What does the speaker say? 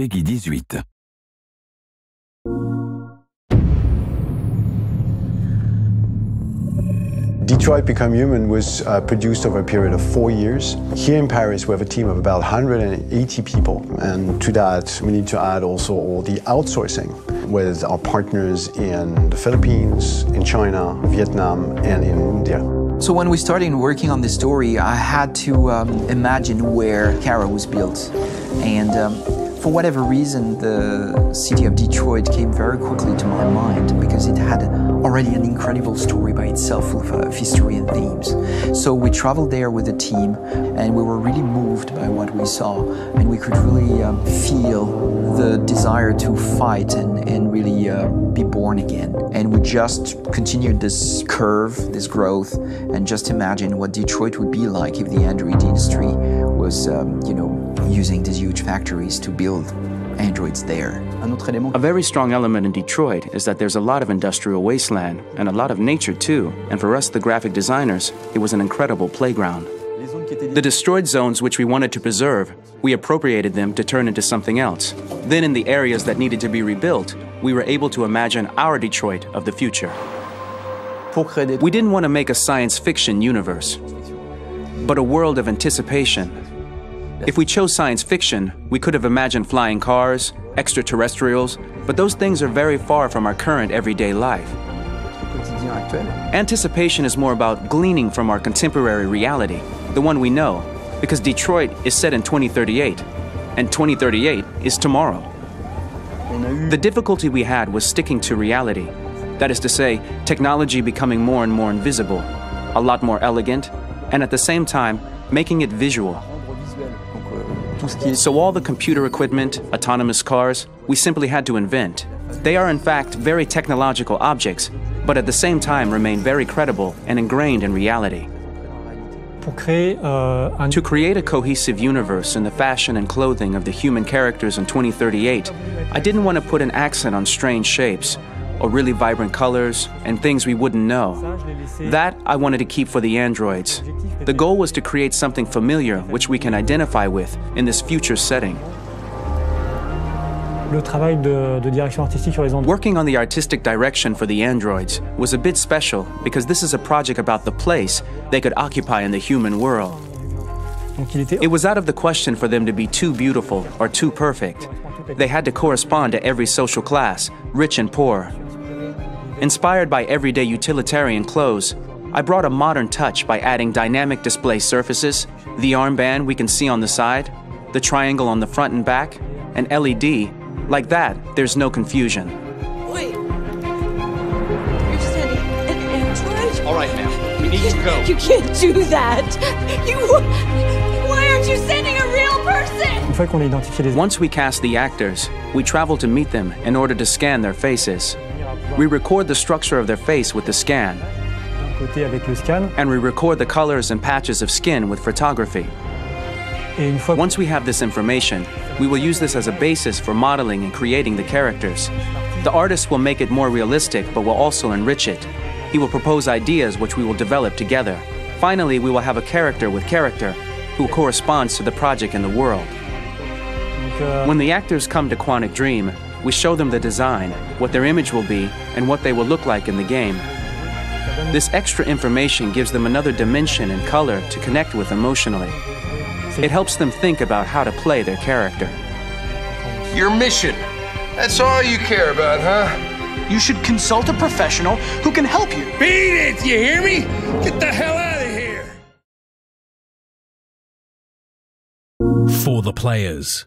Peggy 18. Detroit Become Human was produced over a period of 4 years. Here in Paris we have a team of about 180 people, and to that we need to add also all the outsourcing with our partners in the Philippines, in China, Vietnam and in India. So when we started working on this story, I had to imagine where Kara was built. And for whatever reason, the city of Detroit came very quickly to my mind because it had already an incredible story by itself full of history and themes. So we traveled there with the team and we were really moved by what we saw, and we could really feel the desire to fight and really be born again. And we just continued this curve, this growth, and just imagine what Detroit would be like if the Android industry was, using these huge factories to build androids there. A very strong element in Detroit is that there's a lot of industrial wasteland and a lot of nature too, and for us, the graphic designers, it was an incredible playground. The destroyed zones which we wanted to preserve, we appropriated them to turn into something else. Then in the areas that needed to be rebuilt, we were able to imagine our Detroit of the future. We didn't want to make a science fiction universe, but a world of anticipation. If we chose science fiction, we could have imagined flying cars, extraterrestrials, but those things are very far from our current everyday life. Anticipation is more about gleaning from our contemporary reality, the one we know, because Detroit is set in 2038, and 2038 is tomorrow. The difficulty we had was sticking to reality. That is to say, technology becoming more and more invisible, a lot more elegant, and at the same time, making it visual. So all the computer equipment, autonomous cars, we simply had to invent. They are in fact very technological objects, but at the same time remain very credible and ingrained in reality. To create a cohesive universe in the fashion and clothing of the human characters in 2038, I didn't want to put an accent on strange shapes, or really vibrant colors, and things we wouldn't know. That I wanted to keep for the androids. The goal was to create something familiar which we can identify with in this future setting. Working on the artistic direction for the androids was a bit special because this is a project about the place they could occupy in the human world. It was out of the question for them to be too beautiful or too perfect. They had to correspond to every social class, rich and poor. Inspired by everyday utilitarian clothes, I brought a modern touch by adding dynamic display surfaces, the armband we can see on the side, the triangle on the front and back, an LED. Like that, there's no confusion. Wait. You're sending an android? All right, ma'am. We need to go. You can't do that. Why aren't you sending a real person? Once we cast the actors, we travel to meet them in order to scan their faces. We record the structure of their face with the scan, and we record the colors and patches of skin with photography. Once we have this information, we will use this as a basis for modeling and creating the characters. The artist will make it more realistic, but will also enrich it. He will propose ideas which we will develop together. Finally, we will have a character with character who corresponds to the project and the world. When the actors come to Quantic Dream, we show them the design, what their image will be, and what they will look like in the game. This extra information gives them another dimension and color to connect with emotionally. It helps them think about how to play their character. Your mission. That's all you care about, huh? You should consult a professional who can help you. Beat it, you hear me? Get the hell out of here! For the players.